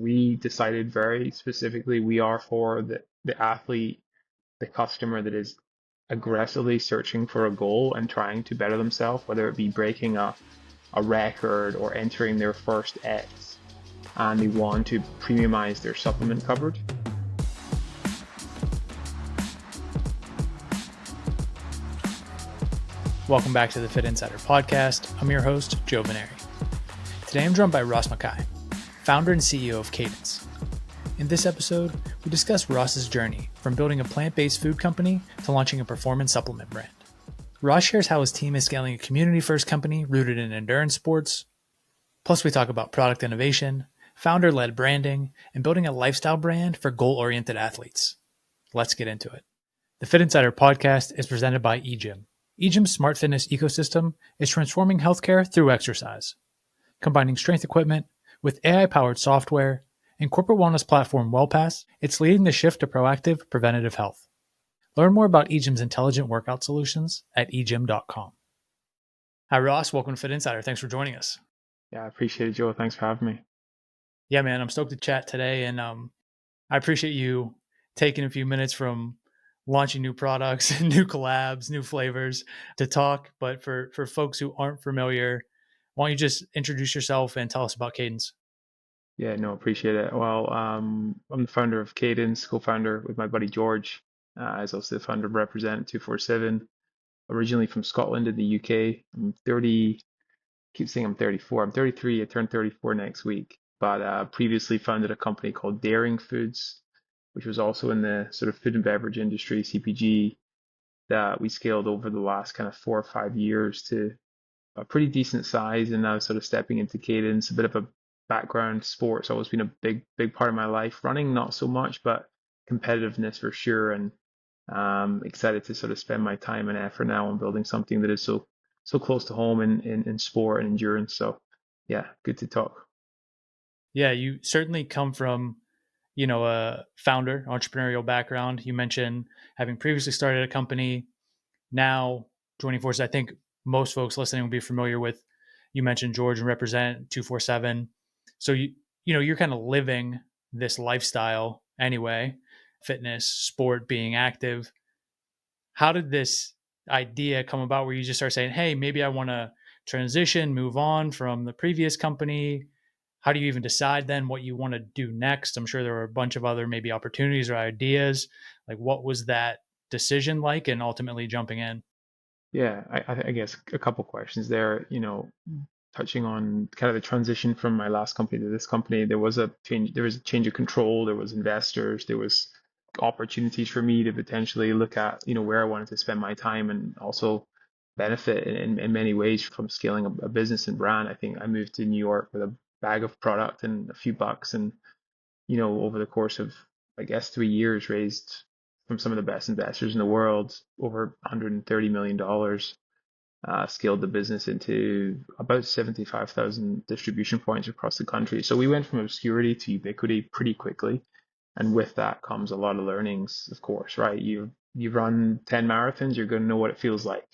we decided very specifically we are for the athlete, the customer that is aggressively searching for a goal and trying to better themselves, whether it be breaking a record or entering their first X, and they want to premiumize their supplement coverage. Welcome back to the Fitt Insider Podcast. I'm your host, Joe Veneri. Today I'm joined by Ross Mackay, founder and CEO of Cadence. In this episode, we discuss Ross's journey from building a plant-based food company to launching a performance supplement brand. Ross shares how his team is scaling a community-first company rooted in endurance sports. Plus, we talk about product innovation, founder-led branding, and building a lifestyle brand for goal-oriented athletes. Let's get into it. The Fitt Insider Podcast is presented by EGYM. EGYM's smart fitness ecosystem is transforming healthcare through exercise. Combining strength equipment with AI-powered software and corporate wellness platform WellPass, it's leading the shift to proactive, preventative health. Learn more about EGYM's intelligent workout solutions at egym.com. Hi, Ross. Welcome to Fitt Insider. Thanks for joining us. Yeah, I appreciate it, Joe. Thanks for having me. Yeah, man, I'm stoked to chat today, and I appreciate you taking a few minutes from launching new products, new collabs, new flavors to talk. But for folks who aren't familiar, why don't you just introduce yourself and tell us about Cadence? Yeah, no, appreciate it. Well, I'm the founder of Cadence, co-founder with my buddy George. Is also the founder of Represent 247. Originally from Scotland in the UK. I'm 30. Keep saying I'm 34. I'm 33. I turn 34 next week. But previously founded a company called Daring Foods, which was also in the sort of food and beverage industry, CPG, that we scaled over the last kind of 4 or 5 years to a pretty decent size, and now sort of stepping into Cadence. A bit of a background, sports always been a big part of my life. Running not so much, but competitiveness for sure. And excited to sort of spend my time and effort now on building something that is so close to home in sport and endurance. So yeah, good to talk. Yeah, you certainly come from a founder, entrepreneurial background. You mentioned having previously started a company, now joining forces. I think most folks listening will be familiar with, you mentioned George and Represent 247. So you're kind of living this lifestyle anyway, fitness, sport, being active. How did this idea come about where you just start saying, hey, maybe I want to transition, move on from the previous company? How do you even decide then what you want to do next? I'm sure there were a bunch of other maybe opportunities or ideas. Like, what was that decision like, and ultimately jumping in? Yeah, I guess a couple questions there. Touching on kind of the transition from my last company to this company, there was a change. There was a change of control. There was investors. There was opportunities for me to potentially look at, where I wanted to spend my time, and also benefit in many ways from scaling a business and brand. I think I moved to New York with a bag of product and a few bucks, and over the course of, I guess, 3 years, raised from some of the best investors in the world over $130 million. Scaled the business into about 75,000 distribution points across the country. So we went from obscurity to ubiquity pretty quickly. And with that comes a lot of learnings, of course, right? You run 10 marathons, you're going to know what it feels like.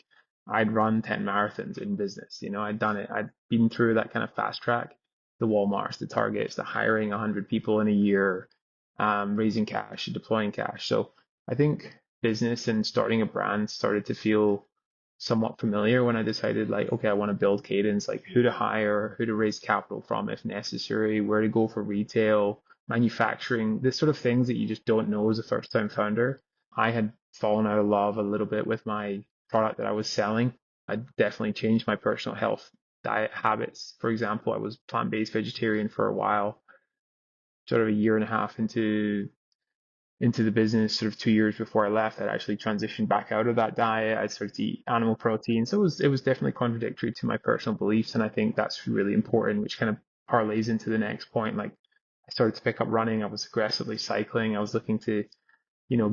I'd run 10 marathons in business. I'd done it. I'd been through that kind of fast track, the Walmarts, the Targets, the hiring 100 people in a year, raising cash, deploying cash. So I think business and starting a brand started to feel somewhat familiar when I decided, like, okay, I want to build Cadence, like who to hire, who to raise capital from if necessary, where to go for retail, manufacturing, this sort of things that you just don't know as a first time founder. I had fallen out of love a little bit with my product that I was selling. I definitely changed my personal health diet habits. For example, I was plant-based vegetarian for a while, sort of a year and a half into the business, sort of 2 years before I left. I'd actually transitioned back out of that diet. I'd started to eat animal protein. So it was definitely contradictory to my personal beliefs. And I think that's really important, which kind of parlays into the next point. Like, I started to pick up running. I was aggressively cycling. I was looking to,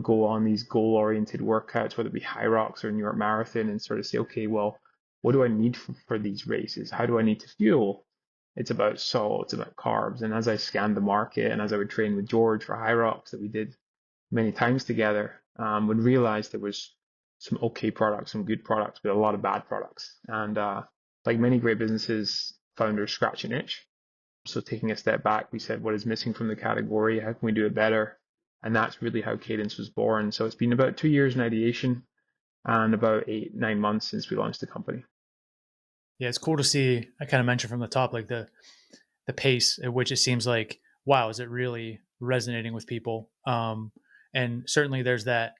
go on these goal-oriented workouts, whether it be High Rocks or New York Marathon, and sort of say, okay, well, what do I need for these races? How do I need to fuel? It's about salt, it's about carbs. And as I scanned the market, and as I would train with George for High Rocks that we did many times together, would realize there was some okay products, some good products, but a lot of bad products. And like many great businesses, founders scratch an itch. So taking a step back, we said, what is missing from the category? How can we do it better? And that's really how Cadence was born. So it's been about 2 years in ideation and about 8, 9 months since we launched the company. Yeah, it's cool to see. I kind of mentioned from the top, like the pace at which it seems like, wow, is it really resonating with people? And certainly there's that,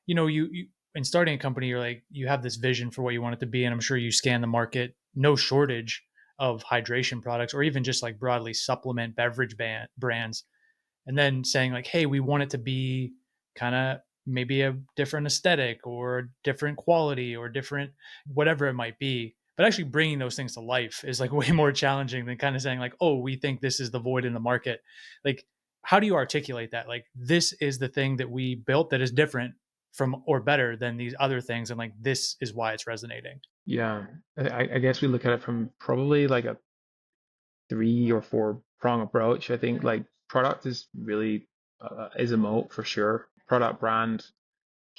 you in starting a company, you're like, you have this vision for what you want it to be. And I'm sure you scan the market, no shortage of hydration products or even just like broadly supplement beverage brands. And then saying like, hey, we want it to be kind of maybe a different aesthetic or different quality or different whatever it might be, but actually bringing those things to life is like way more challenging than kind of saying like, oh, we think this is the void in the market. Like, how do you articulate that? Like, this is the thing that we built that is different from or better than these other things, and like this is why it's resonating. Yeah, I guess we look at it from probably like a 3 or 4 prong approach. I think like product is really is a moat for sure. Product, brand,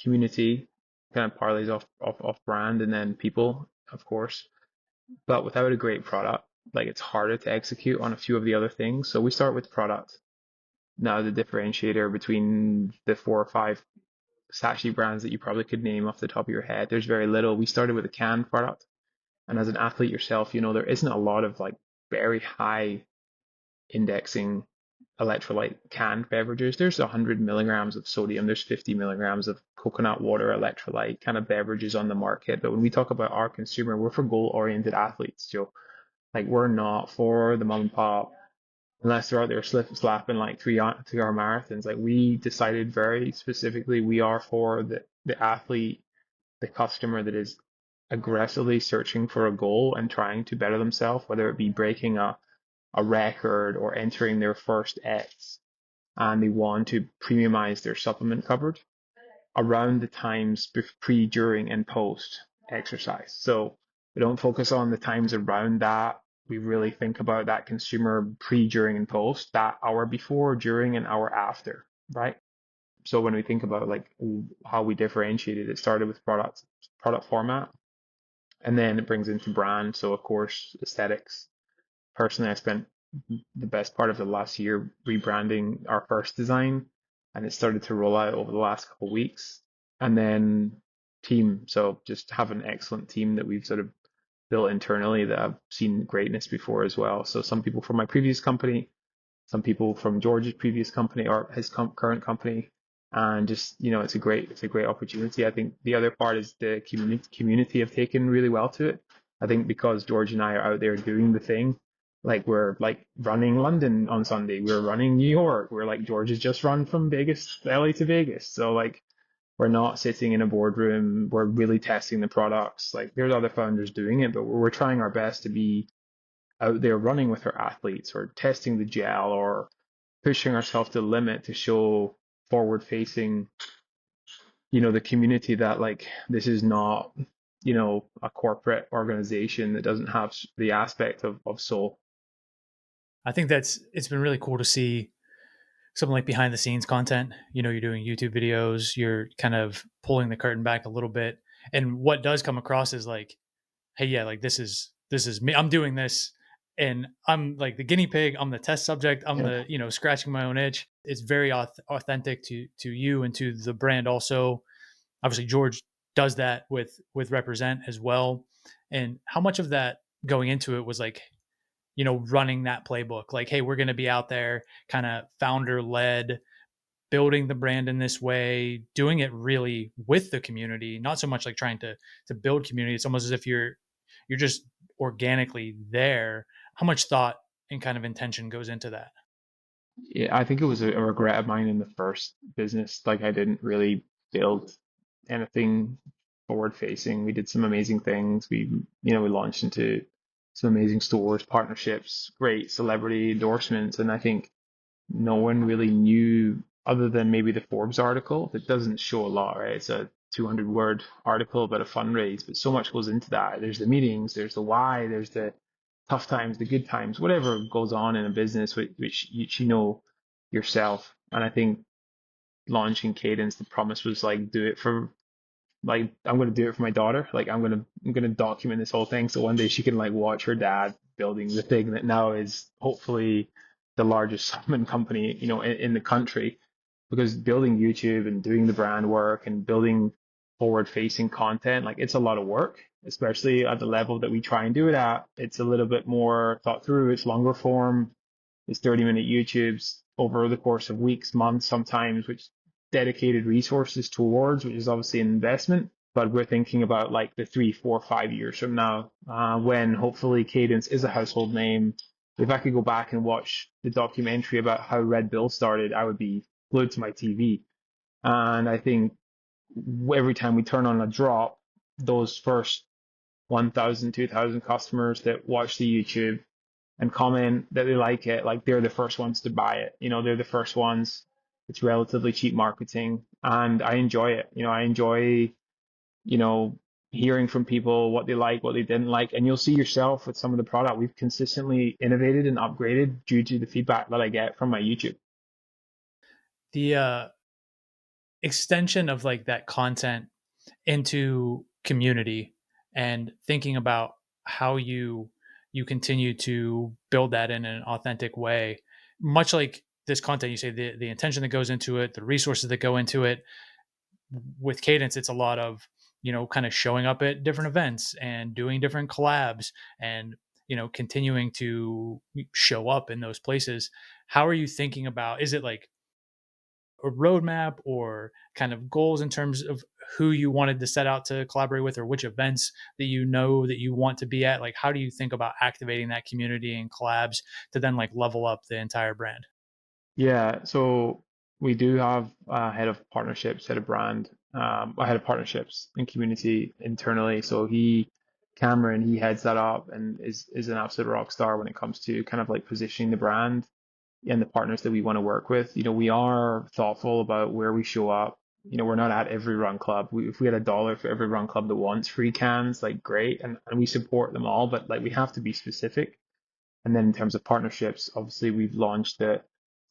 community kind of parlays off brand, and then people, of course. But without a great product, like it's harder to execute on a few of the other things. So we start with product. Now the differentiator between the 4 or 5 sachet brands that you probably could name off the top of your head, there's very little. We started with a canned product. And as an athlete yourself, there isn't a lot of like very high indexing electrolyte canned beverages. There's 100 milligrams of sodium, there's 50 milligrams of coconut water electrolyte kind of beverages on the market. But when we talk about our consumer, we're for goal oriented athletes, Joe. Like we're not for the mom and pop unless they're out there slapping like 3 hour marathons. Like we decided very specifically we are for the athlete, the customer that is aggressively searching for a goal and trying to better themselves, whether it be breaking a record or entering their first X, and they want to premiumize their supplement cupboard around the times pre, during, and post exercise. So we don't focus on the times around that. We really think about that consumer pre, during, and post, that hour before, during, and hour after, right? So when we think about like how we differentiated, it started with product format, and then it brings into brand. So of course, aesthetics. Personally, I spent the best part of the last year rebranding our first design, and it started to roll out over the last couple of weeks. And then team. So just have an excellent team that we've sort of built internally that have seen greatness before as well. So some people from my previous company, some people from George's previous company or his current company, and just it's a great opportunity. I think the other part is the community have taken really well to it. I think because George and I are out there doing the thing, like we're like running London on Sunday, we're running New York, we're like George has just run from Vegas, LA to Vegas. So like we're not sitting in a boardroom, we're really testing the products. Like there's other founders doing it, but we're trying our best to be out there running with our athletes or testing the gel or pushing ourselves to the limit to show forward facing, the community that like this is not, a corporate organization that doesn't have the aspect of soul. I think it's been really cool to see something like behind the scenes content. You're doing YouTube videos, you're kind of pulling the curtain back a little bit. And what does come across is like, hey, yeah, like this is me. I'm doing this and I'm like the guinea pig, I'm the test subject, I'm Yeah. the, scratching my own itch. It's very authentic to you and to the brand also. Obviously George does that with Represent as well. And how much of that going into it was like, running that playbook, like, hey, we're going to be out there kind of founder led, building the brand in this way, doing it really with the community, not so much like trying to build community. It's almost as if you're just organically there. How much thought and kind of intention goes into that? Yeah, I think it was a regret of mine in the first business. Like I didn't really build anything forward facing. We did some amazing things. We launched into some amazing stores, partnerships, great celebrity endorsements, and I think no one really knew other than maybe the Forbes article that doesn't show a lot, right? It's a 200-word article about a fundraise, but so much goes into that. There's the meetings, there's the why, there's the tough times, the good times, whatever goes on in a business, which you know yourself. And I think launching Cadence, the promise was like, do it for like I'm going to do it for my daughter. Like I'm going to document this whole thing so one day she can like watch her dad building the thing that now is hopefully the largest supplement company, in the country. Because building YouTube and doing the brand work and building forward facing content, like it's a lot of work, especially at the level that we try and do it at. It's a little bit more thought through, it's longer form, it's 30-minute YouTubes over the course of weeks, months, sometimes, which dedicated resources towards, which is obviously an investment. But we're thinking about like the 3, 4, 5 years from now, when hopefully Cadence is a household name. If I could go back and watch the documentary about how Red Bull started, I would be glued to my TV. And I think every time we turn on a drop, those first 1,000, 2,000 customers that watch the YouTube and comment that they like it, like they're the first ones to buy it. They're the first ones. It's relatively cheap marketing, and I enjoy it. I enjoy, you know, hearing from people what they like, what they didn't like, and you'll see yourself with some of the product. We've consistently innovated and upgraded due to the feedback that I get from my YouTube. The extension of like that content into community and thinking about how you continue to build that in an authentic way, much like this content, you say the intention that goes into it, the resources that go into it. With Cadence, it's a lot of, kind of showing up at different events and doing different collabs and, continuing to show up in those places. How are you thinking about, is it like a roadmap or kind of goals in terms of who you wanted to set out to collaborate with, or which events that that you want to be at? Like, how do you think about activating that community and collabs to then like level up the entire brand? Yeah, so we do have a head of partnerships, head of brand, a head of partnerships and community internally. So Cameron, he heads that up and is an absolute rock star when it comes to kind of like positioning the brand and the partners that we want to work with. We are thoughtful about where we show up. We're not at every run club. If we had $1 for every run club that wants free cans, like great, and we support them all, but like we have to be specific. And then in terms of partnerships, obviously we've launched the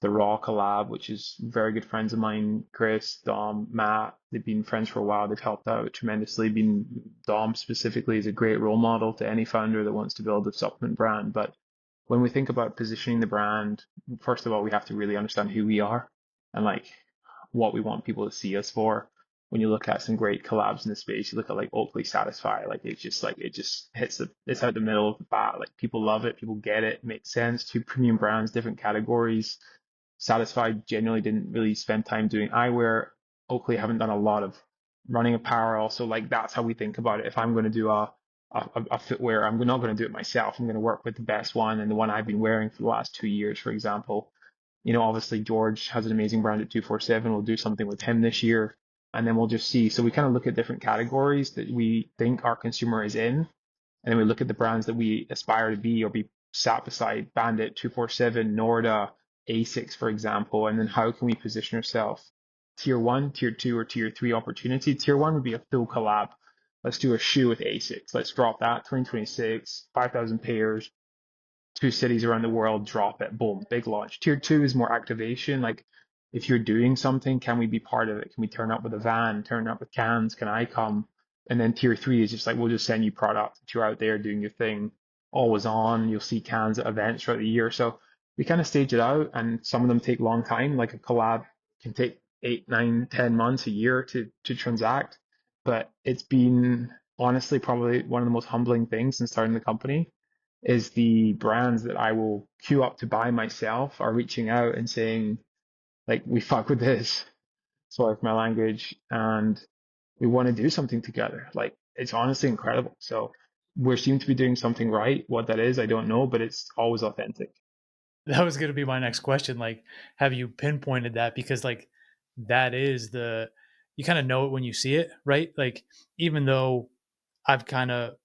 Raw collab, which is very good friends of mine, Chris, Dom, Matt. They've been friends for a while. They've helped out tremendously. Dom specifically is a great role model to any founder that wants to build a supplement brand. But when we think about positioning the brand, first of all, we have to really understand who we are and like what we want people to see us for. When you look at some great collabs in the space, you look at like Oakley Satisfy, like it just it's out the middle of the bat. Like people love it, people get it, makes sense. Two premium brands, different categories. Satisfy genuinely didn't really spend time doing eyewear. Oakley haven't done a lot of running apparel, so like that's how we think about it. If I'm going to do a footwear, I'm not going to do it myself. I'm going to work with the best one and the one I've been wearing for the last 2 years, for example. Obviously George has an amazing brand at 247. We'll do something with him this year, and then we'll just see. So we kind of look at different categories that we think our consumer is in, and then we look at the brands that we aspire to be or be sat beside Bandit, 247, Norda, ASICS, for example, and then how can we position ourselves? Tier one, tier two, or tier three opportunity. Tier one would be a full collab. Let's do a shoe with ASICS. Let's drop that 2026, 5,000 pairs, 2 cities around the world, drop it, boom, big launch. Tier two is more activation. Like if you're doing something, can we be part of it? Can we turn up with a van, turn up with cans? Can I come? And then tier three is just like, we'll just send you product. You're out there doing your thing, always on. You'll see cans at events throughout the year. So we kind of stage it out, and some of them take a long time. Like a collab can take 8, 9, 10 months, a year to transact. But it's been honestly probably one of the most humbling things since starting the company is the brands that I will queue up to buy myself are reaching out and saying, like, we fuck with this, sorry for my language, and we want to do something together. Like, it's honestly incredible. So we seem to be doing something right. What that is, I don't know, but it's always authentic. That was going to be my next question. Like, have you pinpointed that? Because like that is you kind of know it when you see it, right? Like, even though I've kind of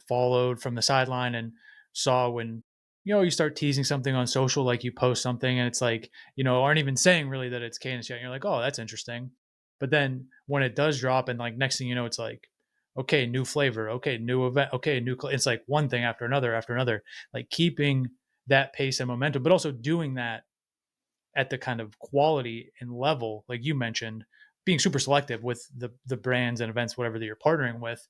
followed from the sideline and saw when, you start teasing something on social, like you post something and it's like, aren't even saying really that it's Cadence yet. And you're like, oh, that's interesting. But then when it does drop and like next thing you know, it's like, okay, new flavor, okay, new event, okay, it's like one thing after another, like keeping that pace and momentum, but also doing that at the kind of quality and level, like you mentioned, being super selective with the brands and events, whatever that you're partnering with.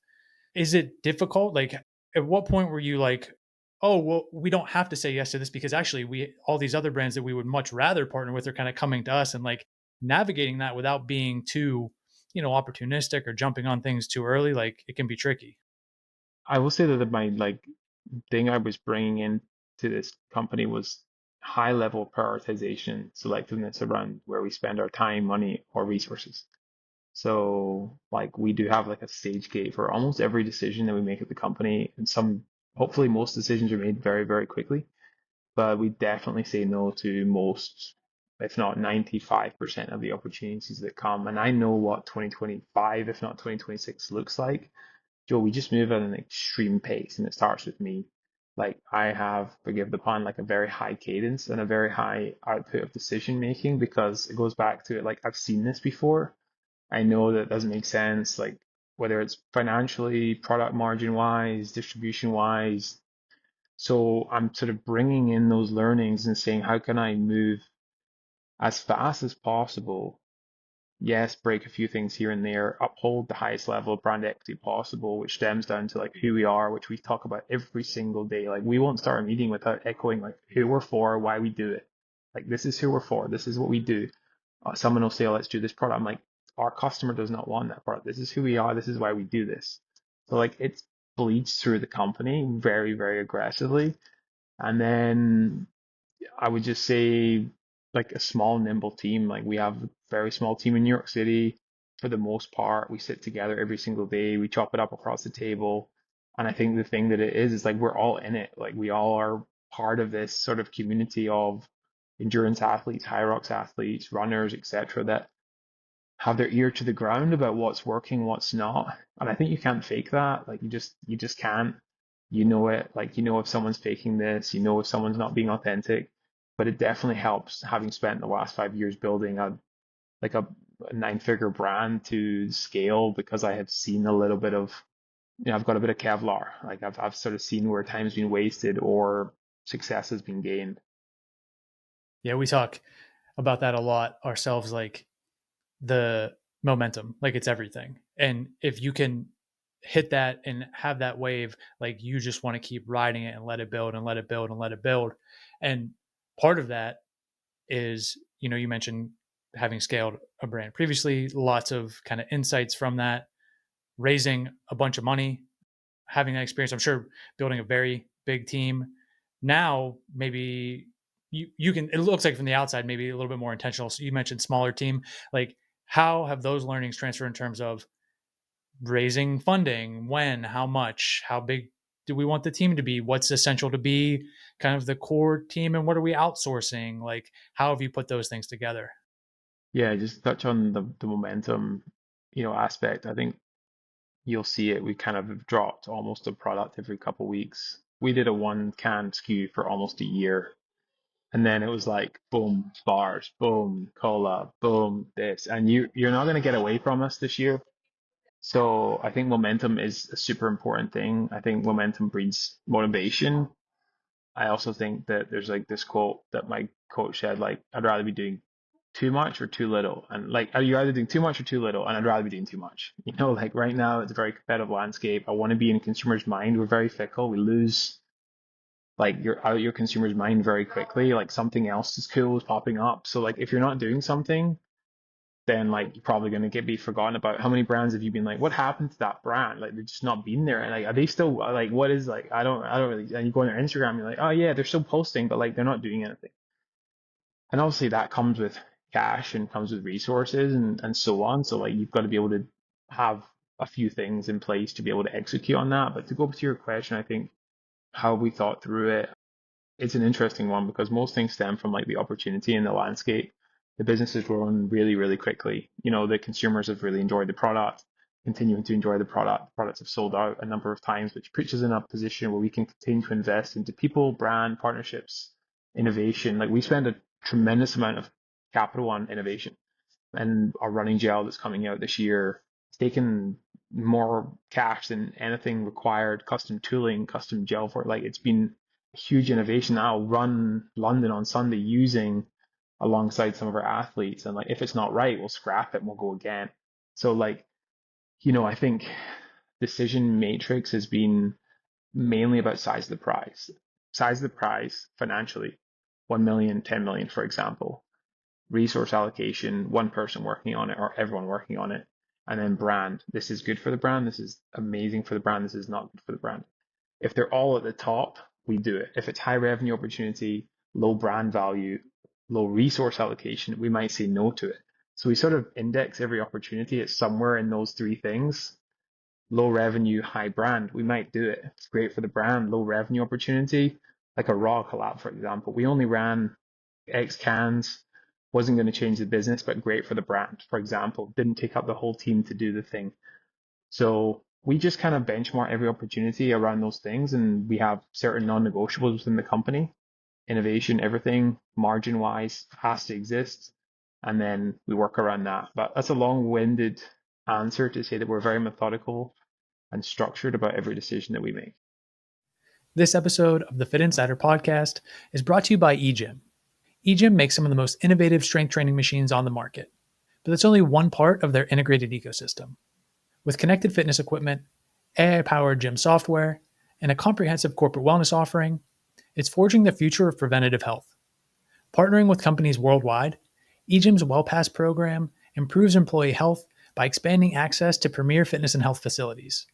Is it difficult? Like, at what point were you like, oh, well, we don't have to say yes to this because actually we all these other brands that we would much rather partner with are kind of coming to us, and like navigating that without being too, opportunistic or jumping on things too early, like it can be tricky. I will say that my like thing I was bringing in to this company was high level prioritization, selectiveness around where we spend our time, money, or resources. So like we do have like a stage gate for almost every decision that we make at the company, and hopefully most decisions are made very, very quickly. But we definitely say no to most, if not 95% of the opportunities that come. And I know what 2025, if not 2026, looks like. Joe, we just move at an extreme pace, and it starts with me. Like I have, forgive the pun, like a very high cadence and a very high output of decision making because it goes back to it. Like I've seen this before. I know that doesn't make sense. Like whether it's financially, product margin wise, distribution wise. So I'm sort of bringing in those learnings and saying, how can I move as fast as possible? Yes, break a few things here and there, uphold the highest level of brand equity possible, which stems down to like who we are, which we talk about every single day. Like we won't start a meeting without echoing like who we're for, why we do it. Like this is who we're for, this is what we do. Someone will say, oh, let's do this product. I'm like, our customer does not want that product. This is who we are, this is why we do this. So like it bleeds through the company very, very aggressively. And then I would just say like a small, nimble team. Like we have a very small team in New York City. For the most part, we sit together every single day. We chop it up across the table. And I think the thing that it is like we're all in it. Like we all are part of this sort of community of endurance athletes, high rocks athletes, runners, etc. that have their ear to the ground about what's working, what's not. And I think you can't fake that. Like you just can't. You know it. Like you know if someone's faking this, you know if someone's not being authentic. But it definitely helps having spent the last 5 years building a nine-figure brand to scale because I have seen a little bit of, I've got a bit of Kevlar. Like I've sort of seen where time's been wasted or success has been gained. Yeah, we talk about that a lot ourselves, like the momentum, like it's everything. And if you can hit that and have that wave, like you just want to keep riding it and let it build and let it build and let it build. And part of that is, you mentioned having scaled a brand previously, lots of kind of insights from that, raising a bunch of money, having that experience. I'm sure building a very big team. Now, maybe you can, it looks like from the outside, maybe a little bit more intentional. So you mentioned smaller team. Like, how have those learnings transferred in terms of raising funding? When, how much, how big do we want the team to be? What's essential to be kind of the core team, and what are we outsourcing? Like, how have you put those things together? Yeah, just touch on the momentum, aspect. I think you'll see it. We kind of have dropped almost a product every couple weeks. We did a one can SKU for almost a year. And then it was like boom, bars, boom, cola, boom, this. And you're not gonna get away from us this year. So I think momentum is a super important thing. I think momentum breeds motivation. I also think that there's like this quote that my coach said, like, I'd rather be doing too much or too little. And like, are you either doing too much or too little? And I'd rather be doing too much. Like right now it's a very competitive landscape. I want to be in consumer's mind. We're very fickle. We lose like you're out of your consumer's mind very quickly. Like something else is cool is popping up. So like if you're not doing something, then like you're probably gonna get be forgotten about. How many brands have you been like, what happened to that brand? Like they're just not been there. And like are they still like what is like I don't really and you go on their Instagram, you're like, oh yeah, they're still posting, but like they're not doing anything. And obviously that comes with cash and comes with resources and so on. So like you've got to be able to have a few things in place to be able to execute on that. But to go to your question, I think how we thought through it, it's an interesting one because most things stem from like the opportunity in the landscape. The business has grown really, really quickly. The consumers have really enjoyed the product, continuing to enjoy the product. Products have sold out a number of times, which puts us in a position where we can continue to invest into people, brand, partnerships, innovation. Like we spend a tremendous amount of capital on innovation and our running gel that's coming out this year. It's taken more cash than anything required, custom tooling, custom gel for it. Like it's been a huge innovation. I'll run London on Sunday using alongside some of our athletes. And like if it's not right, we'll scrap it and we'll go again. So like, I think decision matrix has been mainly about size of the prize. size of the prize financially, 1 million, 10 million, for example. Resource allocation, one person working on it or everyone working on it. And then brand. This is good for the brand. This is amazing for the brand. This is not good for the brand. If they're all at the top, we do it. If it's high revenue opportunity, low brand value, low resource allocation, we might say no to it. So we sort of index every opportunity. It's somewhere in those three things. Low revenue, high brand, we might do it. It's great for the brand. Low revenue opportunity, like a raw collab, for example. We only ran X cans, wasn't going to change the business, but great for the brand, for example. Didn't take up the whole team to do the thing. So we just kind of benchmark every opportunity around those things, and we have certain non-negotiables within the company. Innovation, everything, margin-wise, has to exist, and then we work around that. But that's a long-winded answer to say that we're very methodical and structured about every decision that we make. This episode of the Fitt Insider Podcast is brought to you by EGYM. EGYM makes some of the most innovative strength training machines on the market, but that's only one part of their integrated ecosystem. With connected fitness equipment, AI-powered gym software, and a comprehensive corporate wellness offering, it's forging the future of preventative health. Partnering with companies worldwide, EGYM's WellPass program improves employee health by expanding access to premier fitness and health facilities.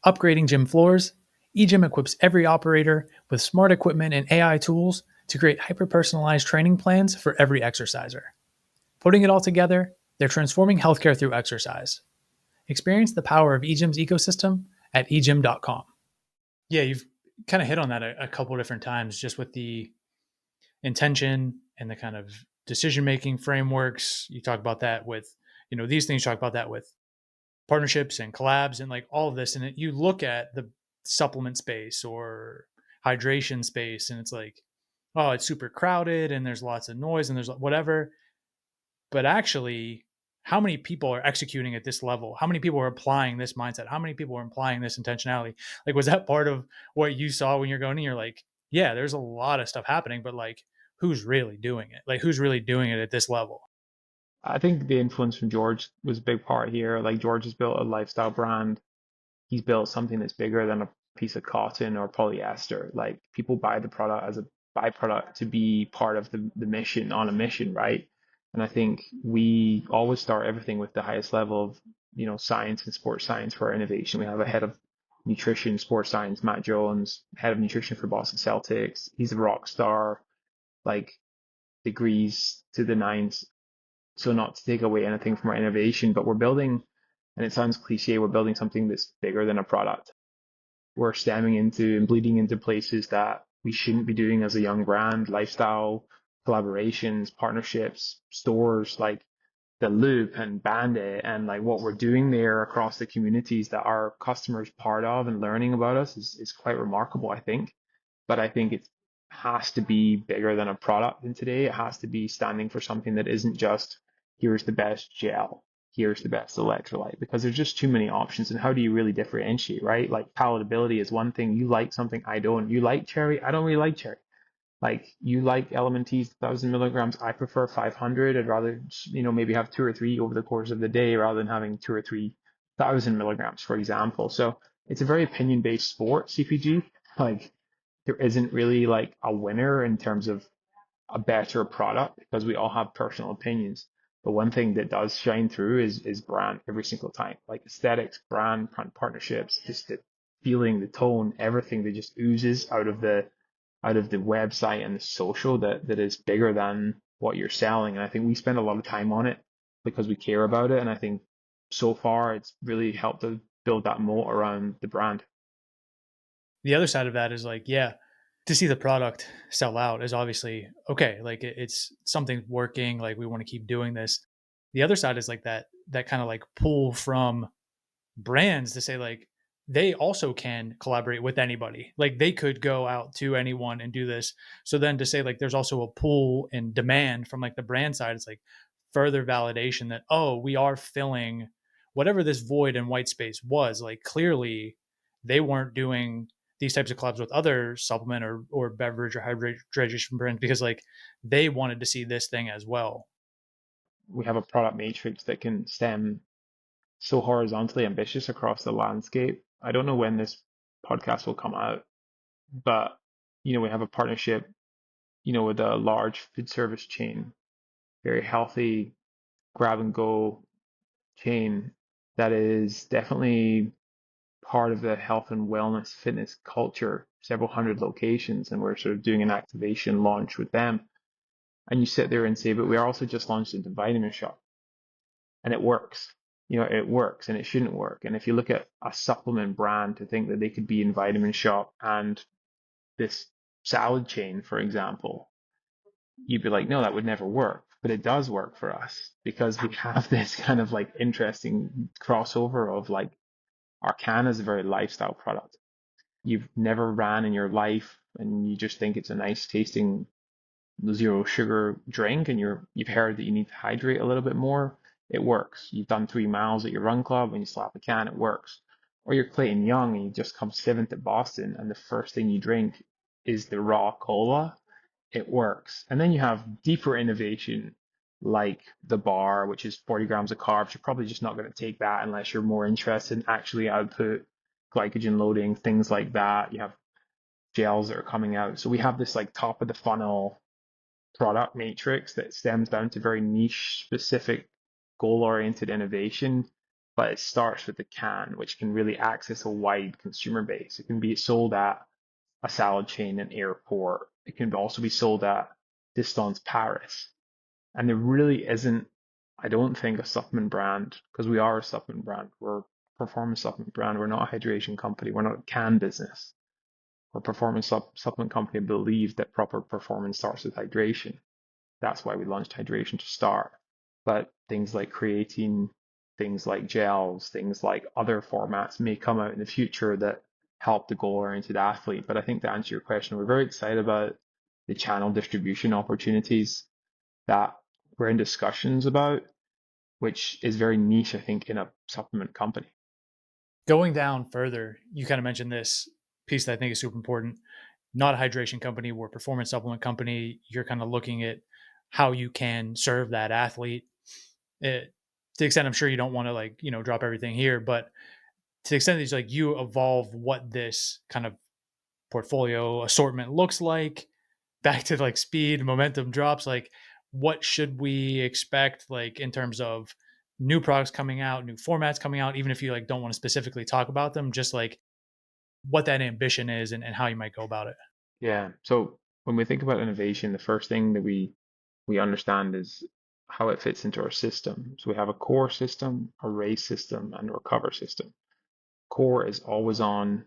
Upgrading gym floors, EGYM equips every operator with smart equipment and AI tools to create hyper-personalized training plans for every exerciser. Putting it all together, they're transforming healthcare through exercise. Experience the power of EGYM's ecosystem at egym.com. Yeah, you've kind of hit on that a couple different times, just with the intention and the kind of decision-making frameworks. You talk about that with, these things, you talk about that with partnerships and collabs and like all of this. And you look at the supplement space or hydration space, and it's like, oh, it's super crowded and there's lots of noise and there's whatever. But actually, how many people are executing at this level? How many people are applying this mindset? How many people are applying this intentionality? Like, was that part of what you saw when you're going in? You're like, yeah, there's a lot of stuff happening, but like, who's really doing it? Like, who's really doing it at this level? I think the influence from George was a big part here. Like George has built a lifestyle brand. He's built something that's bigger than a piece of cotton or polyester. Like people buy the product as a byproduct to be part of the mission on a mission, right? And I think we always start everything with the highest level of, science and sports science for our innovation. We have a head of nutrition, sports science, Matt Jones, head of nutrition for Boston Celtics. He's a rock star, like degrees to the nines. So not to take away anything from our innovation, but we're building, and it sounds cliche, we're building something that's bigger than a product. We're stemming into and bleeding into places that we shouldn't be doing as a young brand, lifestyle, collaborations, partnerships, stores like the Loop and Bandit, and like what we're doing there across the communities that our customers part of and learning about us is quite remarkable, I think. But I think it has to be bigger than a product in today. It has to be standing for something that isn't just here's the best gel, here's the best electrolyte, because there's just too many options. And how do you really differentiate, right? Like palatability is one thing. You like something I don't. You like cherry, I don't really like cherry. Like you like LMNTs 1,000 milligrams, I prefer 500. I'd rather, maybe have two or three over the course of the day rather than having 2 or 3,000 milligrams, for example. So it's a very opinion-based sport, CPG. Like there isn't really like a winner in terms of a better product because we all have personal opinions. But one thing that does shine through is brand every single time, like aesthetics, brand partnerships, just the feeling, the tone, everything that just oozes out of the website and the social that is bigger than what you're selling. And I think we spend a lot of time on it because we care about it. And I think so far it's really helped to build that moat around the brand. The other side of that is like, yeah, to see the product sell out is obviously okay. Like it's something working. Like we want to keep doing this. The other side is like that kind of like pull from brands to say like they also can collaborate with anybody. Like they could go out to anyone and do this. So then to say like there's also a pull and demand from like the brand side, it's like further validation that, oh, we are filling whatever this void and white space was. Like clearly they weren't doing these types of collabs with other supplement or beverage or hydration brands because like they wanted to see this thing as well. We have a product matrix that can stem so horizontally ambitious across the landscape. I don't know when this podcast will come out, but we have a partnership, with a large food service chain, very healthy grab and go chain that is definitely part of the health and wellness fitness culture, several hundred locations, and we're sort of doing an activation launch with them. And you sit there and say, but we are also just launched into Vitamin Shop, and it works. It works and it shouldn't work. And if you look at a supplement brand to think that they could be in Vitamin Shop and this salad chain, for example, you'd be like, no, that would never work. But it does work for us because we have this kind of like interesting crossover of like our can is a very lifestyle product. You've never ran in your life and you just think it's a nice tasting zero sugar drink and you've heard that you need to hydrate a little bit more. It works. You've done 3 miles at your run club and you slap a can, it works. Or you're Clayton Young and you just come 7th at Boston and the first thing you drink is the raw cola, it works. And then you have deeper innovation like the bar, which is 40 grams of carbs. You're probably just not going to take that unless you're more interested in actually output glycogen loading, things like that. You have gels that are coming out. So we have this like top of the funnel product matrix that stems down to very niche specific goal oriented innovation. But it starts with the can, which can really access a wide consumer base. It can be sold at a salad chain in airport. It can also be sold at Distance Paris. And there really isn't, I don't think, a supplement brand, because we are a supplement brand. We're a performance supplement brand. We're not a hydration company. We're not a can business. We're a performance supplement company that believes that proper performance starts with hydration. That's why we launched hydration to start. But things like creatine, things like gels, things like other formats may come out in the future that help the goal-oriented athlete. But I think to answer your question, we're very excited about the channel distribution opportunities that we're in discussions about, which is very niche, I think, in a supplement company. Going down further, you kind of mentioned this piece that I think is super important. Not a hydration company, we're a performance supplement company. You're kind of looking at how you can serve that athlete. To the extent I'm sure you don't want to like, drop everything here, but to the extent that it's like you evolve what this kind of portfolio assortment looks like, back to like speed, momentum drops, like what should we expect like in terms of new products coming out, new formats coming out, even if you like don't want to specifically talk about them, just like what that ambition is and how you might go about it. Yeah. So when we think about innovation, the first thing that we understand is how it fits into our system. So we have a core system, a race system, and a recover system. Core is always on,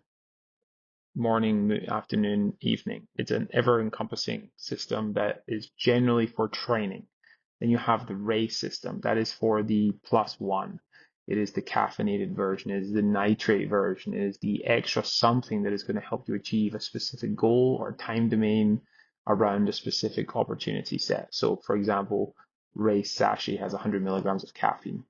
morning, afternoon, evening. It's an ever-encompassing system that is generally for training. Then you have the race system that is for the plus one. It is the caffeinated version, it is the nitrate version, it is the extra something that is going to help you achieve a specific goal or time domain around a specific opportunity set. So, for example, race sachet has 100 milligrams of caffeine.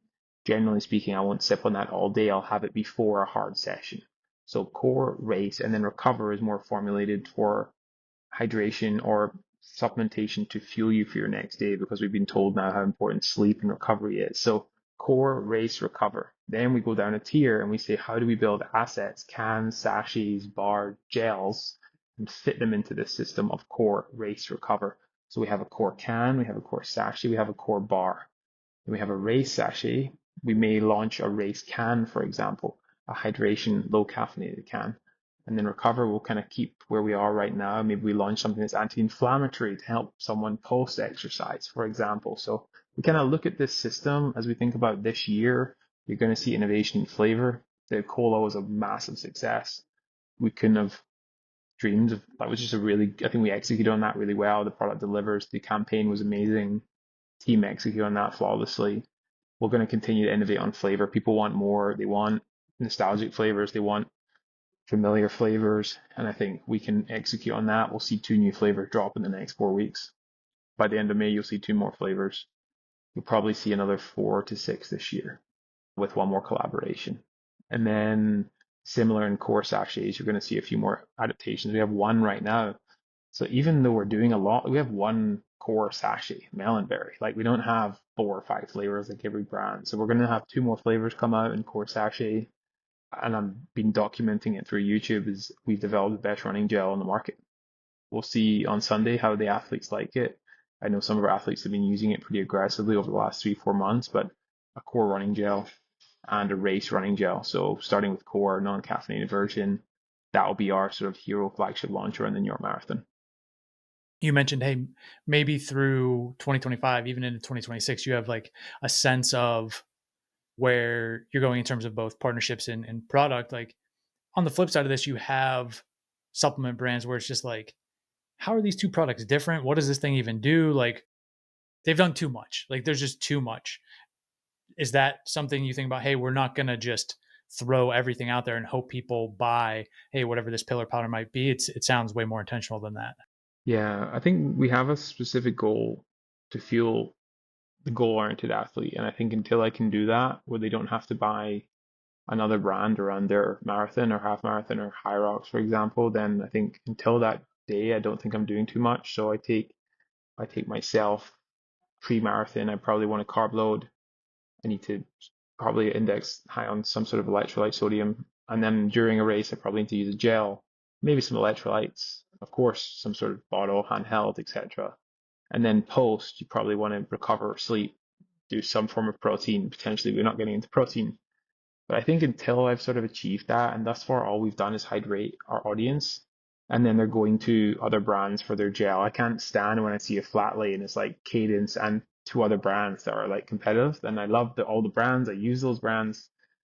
Generally speaking, I won't sip on that all day. I'll have it before a hard session. So core, race, and then recover is more formulated for hydration or supplementation to fuel you for your next day, because we've been told now how important sleep and recovery is. So core, race, recover. Then we go down a tier and we say, how do we build assets, cans, sachets, bar, gels, and fit them into this system of core, race, recover. So we have a core can, we have a core sachet, we have a core bar. Then we have a race sachet. We may launch a race can, for example, a hydration, low caffeinated can. And then recover, we'll kind of keep where we are right now. Maybe we launch something that's anti-inflammatory to help someone post-exercise, for example. So we kind of look at this system as we think about this year. You're going to see innovation in flavor. The cola was a massive success. We couldn't have dreamed of that. Was just I think we executed on that really well. The product delivers. The campaign was amazing. Team executed on that flawlessly. We're going to continue to innovate on flavor. People want more. They want nostalgic flavors. They want familiar flavors. And I think we can execute on that. We'll see 2 new flavors drop in the next 4 weeks. By the end of May, you'll see 2 more flavors. You'll probably see another 4 to 6 this year with 1 more collaboration. And then similar in core sachets, you're going to see a few more adaptations. We have 1 right now. So even though we're doing a lot, we have 1 core sachet, melonberry. Like we don't have 4 or 5 flavors like every brand. So we're going to have 2 more flavors come out in core sachet. And I've been documenting it through YouTube. Is we've developed the best running gel on the market. We'll see on Sunday how the athletes like it. I know some of our athletes have been using it pretty aggressively over the last 3-4 months, but a core running gel and a race running gel. So starting with core non-caffeinated version, that will be our sort of hero flagship launch around the New York Marathon. You mentioned, hey, maybe through 2025, even into 2026, you have like a sense of where you're going in terms of both partnerships and product. Like on the flip side of this, you have supplement brands where it's just like, how are these two products different? What does this thing even do? Like they've done too much. Like there's just too much. Is that something you think about? Hey, we're not going to just throw everything out there and hope people buy, hey, whatever this pill or powder might be. It sounds way more intentional than that. Yeah, I think we have a specific goal to fuel the goal-oriented athlete, and I think until I can do that, where they don't have to buy another brand around their marathon or half marathon or high rocks, for example, then I think until that day, I don't think I'm doing too much. So I take myself pre-marathon. I probably want a carb load. I need to probably index high on some sort of electrolyte sodium. And then during a race, I probably need to use a gel, maybe some electrolytes, of course, some sort of bottle, handheld, etc. And then post, you probably want to recover, sleep, do some form of protein. Potentially, we're not getting into protein, but I think until I've sort of achieved that, and thus far all we've done is hydrate our audience, and then they're going to other brands for their gel. I can't stand when I see a flat lane. It's like Cadence and two other brands that are like competitive. And I love all the brands. I use those brands,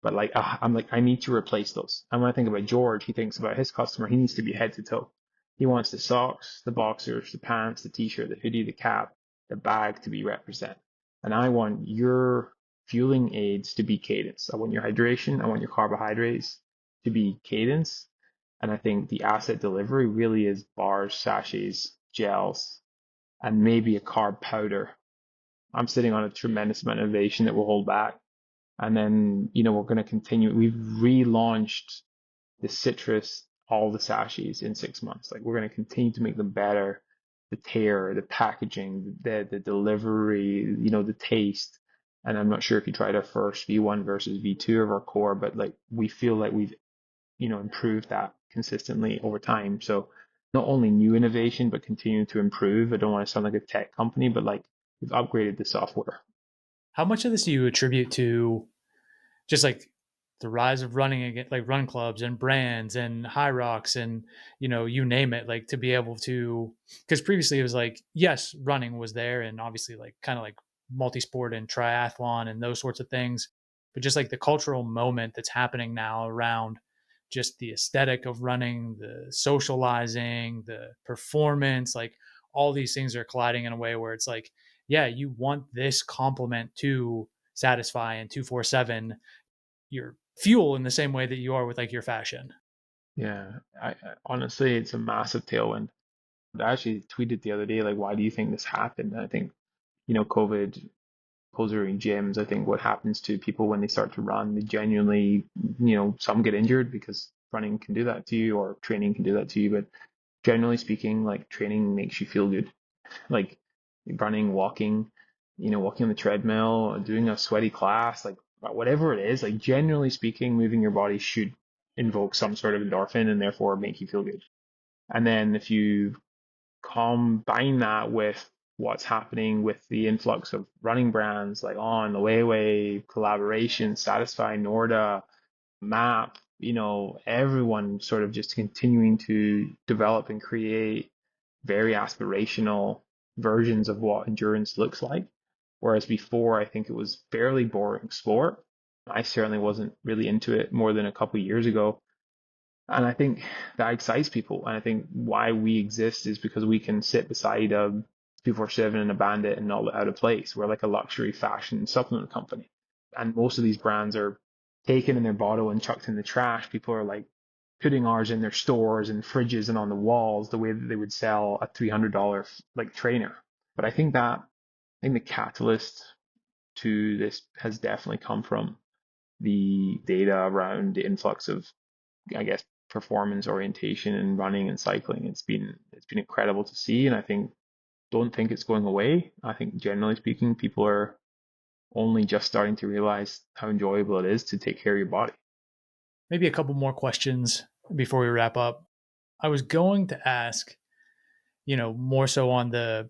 but like I'm like I need to replace those. And when I think about George, he thinks about his customer. He needs to be head to toe. He wants the socks, the boxers, the pants, the t-shirt, the hoodie, the cap, the bag to be represent. And I want your fueling aids to be Cadence. I want your hydration. I want your carbohydrates to be Cadence. And I think the asset delivery really is bars, sachets, gels, and maybe a carb powder. I'm sitting on a tremendous amount of innovation that will hold back. And then, we're going to continue. We've relaunched the citrus, all the sachets in 6 months. Like we're going to continue to make them better. The tear, the packaging, the delivery, the taste. And I'm not sure if you tried our first V1 versus V2 of our core, but like we feel like we've improve that consistently over time. So not only new innovation, but continuing to improve. I don't want to sound like a tech company, but like we've upgraded the software. How much of this do you attribute to just like the rise of running again, like run clubs and brands and high rocks and you name it, like to be able to, because previously it was like, yes, running was there and obviously like kind of like multi-sport and triathlon and those sorts of things, but just like the cultural moment that's happening now around just the aesthetic of running, the socializing, the performance, like all these things are colliding in a way where it's like, yeah, you want this complement to satisfy and 247 your fuel in the same way that you are with like your fashion. Yeah, honestly, it's a massive tailwind. I actually tweeted the other day, like, why do you think this happened? And I think, COVID closing gyms. I think what happens to people when they start to run, they genuinely, some get injured because running can do that to you or training can do that to you. But generally speaking, like training makes you feel good. Like running, walking, walking on the treadmill, doing a sweaty class, like whatever it is, like generally speaking, moving your body should invoke some sort of endorphin and therefore make you feel good. And then if you combine that with what's happening with the influx of running brands like On, Away, Collaboration, Satisfy, Norda, Map, everyone sort of just continuing to develop and create very aspirational versions of what endurance looks like. Whereas before, I think it was fairly boring sport. I certainly wasn't really into it more than a couple of years ago. And I think that excites people. And I think why we exist is because we can sit beside a 247 and a Bandit and not let out of place. We're like a luxury fashion supplement company. And most of these brands are taken in their bottle and chucked in the trash. People are like putting ours in their stores and fridges and on the walls the way that they would sell a $300 like trainer. But I think the catalyst to this has definitely come from the data around the influx of, I guess, performance orientation and running and cycling. It's been incredible to see, and I don't think it's going away. I think generally speaking, people are only just starting to realize how enjoyable it is to take care of your body. Maybe a couple more questions before we wrap up. I was going to ask, more so on the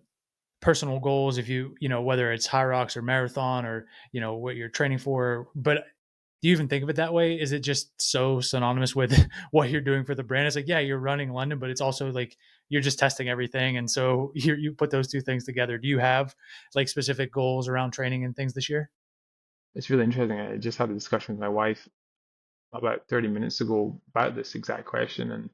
personal goals, if whether it's high rocks or marathon or, what you're training for. But do you even think of it that way? Is it just so synonymous with what you're doing for the brand? It's like, yeah, you're running London, but it's also like you're just testing everything. And so you put those two things together. Do you have like specific goals around training and things this year? It's really interesting. I just had a discussion with my wife about 30 minutes ago about this exact question. And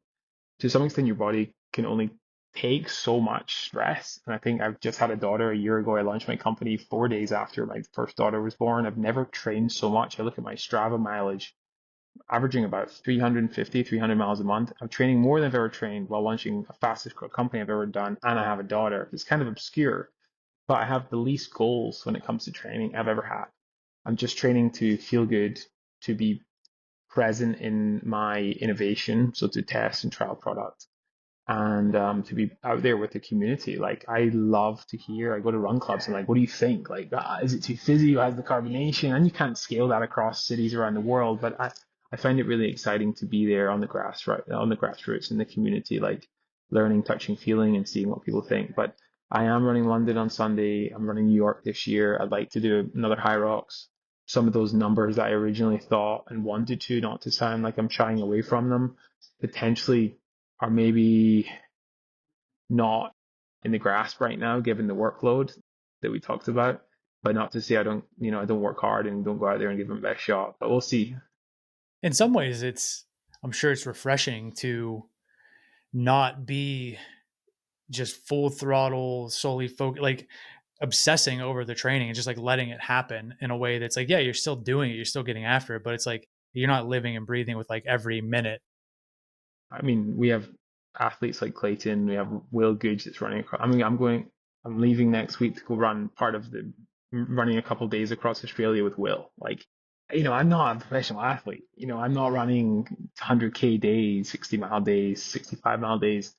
to some extent, your body can only take so much stress. And I think I've just had a daughter a year ago. I launched my company 4 days after my first daughter was born. I've never trained so much. I look at my Strava mileage, averaging about 350, 300 miles a month. I'm training more than I've ever trained while launching the fastest company I've ever done. And I have a daughter. It's kind of obscure, but I have the least goals when it comes to training I've ever had. I'm just training to feel good, to be present in my innovation, so to test and trial products, and to be out there with the community. Like I love to hear. I go to run clubs and like, what do you think? Like, is it too fizzy? Has the carbonation? And you can't scale that across cities around the world, but I find it really exciting to be there on the grass, right, on the grassroots in the community, like learning, touching, feeling, and seeing what people think. But I am running London on Sunday. I'm running New York this year. I'd like to do another High Rocks. Some of those numbers that I originally thought and wanted to, not to sound like I'm shying away from them, potentially are maybe not in the grasp right now, given the workload that we talked about. But not to say I don't work hard and don't go out there and give them the best shot. But we'll see. In some ways, I'm sure it's refreshing to not be just full throttle, solely focused, like obsessing over the training and just like letting it happen in a way that's like, yeah, you're still doing it, you're still getting after it, but it's like you're not living and breathing with like every minute. I mean, we have athletes like Clayton. We have Will Googe that's running across. I mean, I'm leaving next week to go run part of the running a couple of days across Australia with Will. Like, I'm not a professional athlete. I'm not running 100K days, 60-mile days, 65-mile days.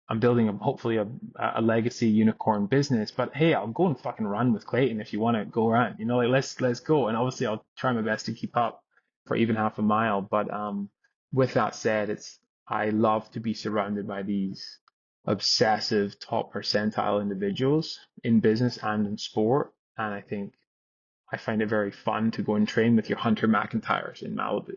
I'm building hopefully a legacy unicorn business. But hey, I'll go and fucking run with Clayton if you want to go around. Like let's go. And obviously, I'll try my best to keep up for even half a mile. But with that said, I love to be surrounded by these obsessive top percentile individuals in business and in sport. And I find it very fun to go and train with your Hunter McIntyres in Malibu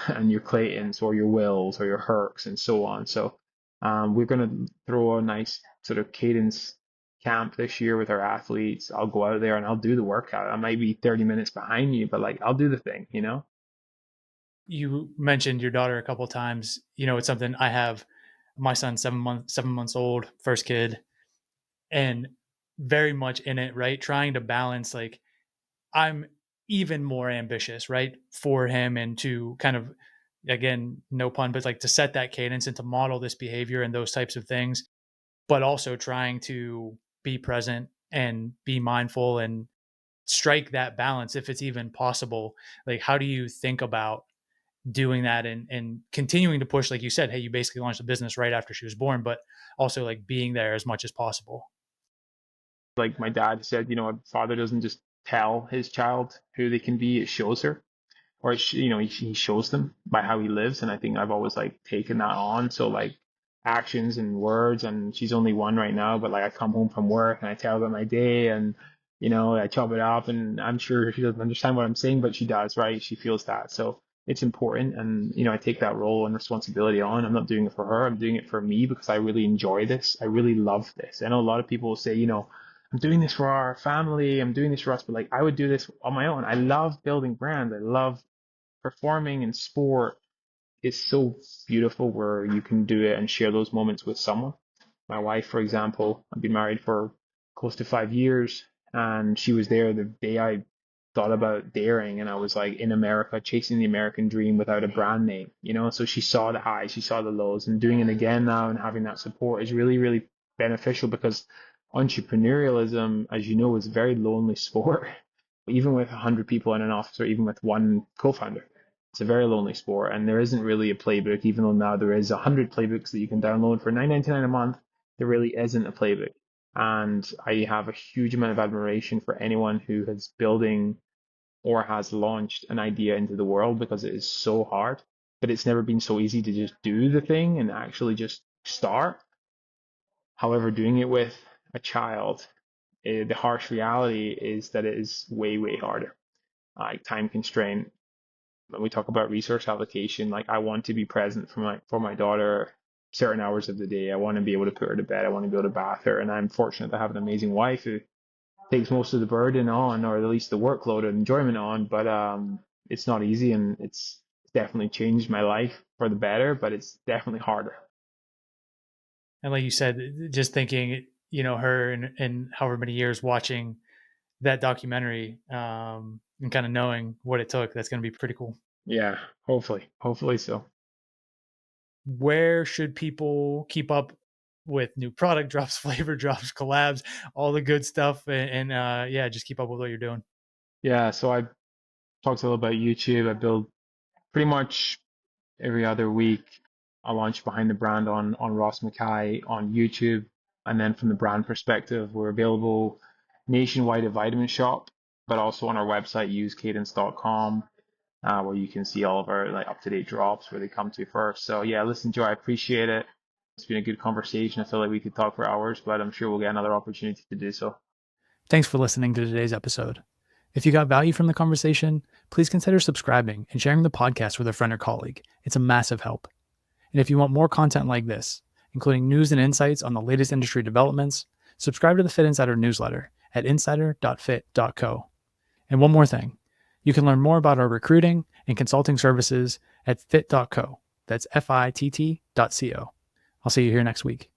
and your Claytons or your Wills or your Hercs and so on. So we're going to throw a nice sort of cadence camp this year with our athletes. I'll go out there and I'll do the workout. I might be 30 minutes behind you, but like I'll do the thing. You mentioned your daughter a couple of times. It's something I have. My son's 7 months old, first kid, and very much in it, right? Trying to balance like I'm even more ambitious, right, for him and to kind of, again, no pun, but like to set that cadence and to model this behavior and those types of things, but also trying to be present and be mindful and strike that balance if it's even possible. Like, how do you think about doing that and continuing to push, like you said, hey, you basically launched a business right after she was born, but also like being there as much as possible? Like my dad said, a father doesn't just tell his child who they can be, it shows her. Or he shows them by how he lives, and I think I've always like taken that on. So like actions and words, and she's only one right now, but like I come home from work and I tell her about my day, and I chop it up, and I'm sure she doesn't understand what I'm saying, but she does, right? She feels that, so it's important, and I take that role and responsibility on. I'm not doing it for her, I'm doing it for me because I really enjoy this. I really love this. I know a lot of people will say, I'm doing this for our family, I'm doing this for us, but like I would do this on my own. I love building brands. I love performing in sport is so beautiful where you can do it and share those moments with someone. My wife, for example, I've been married for close to 5 years, and she was there the day I thought about daring, and I was like in America chasing the American dream without a brand name. So she saw the highs, she saw the lows, and doing it again now and having that support is really, really beneficial because entrepreneurialism, as you know, is a very lonely sport. Even with 100 people in an office or even with one co-founder, it's a very lonely sport, and there isn't really a playbook. Even though now there is 100 playbooks that you can download for $9.99 a month, there really isn't a playbook. And I have a huge amount of admiration for anyone who is building or has launched an idea into the world because it is so hard. But it's never been so easy to just do the thing and actually just start. However, doing it with a child, the harsh reality is that it is way, way harder. Like time constraint. When we talk about resource allocation, like I want to be present for my daughter certain hours of the day. I want to be able to put her to bed. I want to be able to bath her. And I'm fortunate to have an amazing wife who takes most of the burden on, or at least the workload and enjoyment on. But it's not easy, and it's definitely changed my life for the better. But it's definitely harder. And like you said, just thinking, her and however many years watching that documentary, and kind of knowing what it took, that's going to be pretty cool. Yeah, hopefully so. Where should people keep up with new product drops, flavor drops, collabs, all the good stuff, and yeah, just keep up with what you're doing? Yeah, so I talked a little about YouTube. I build pretty much every other week. I launch behind the brand on Ross Mackay on YouTube, and then from the brand perspective, we're available nationwide at Vitamin Shop, but also on our website, usecadence.com, where you can see all of our like up-to-date drops where they come to first. So yeah, listen, Joe, I appreciate it. It's been a good conversation. I feel like we could talk for hours, but I'm sure we'll get another opportunity to do so. Thanks for listening to today's episode. If you got value from the conversation, please consider subscribing and sharing the podcast with a friend or colleague. It's a massive help. And if you want more content like this, including news and insights on the latest industry developments, subscribe to the Fitt Insider newsletter at insider.fit.co. And one more thing, you can learn more about our recruiting and consulting services at fit.co. That's FITT.co. I'll see you here next week.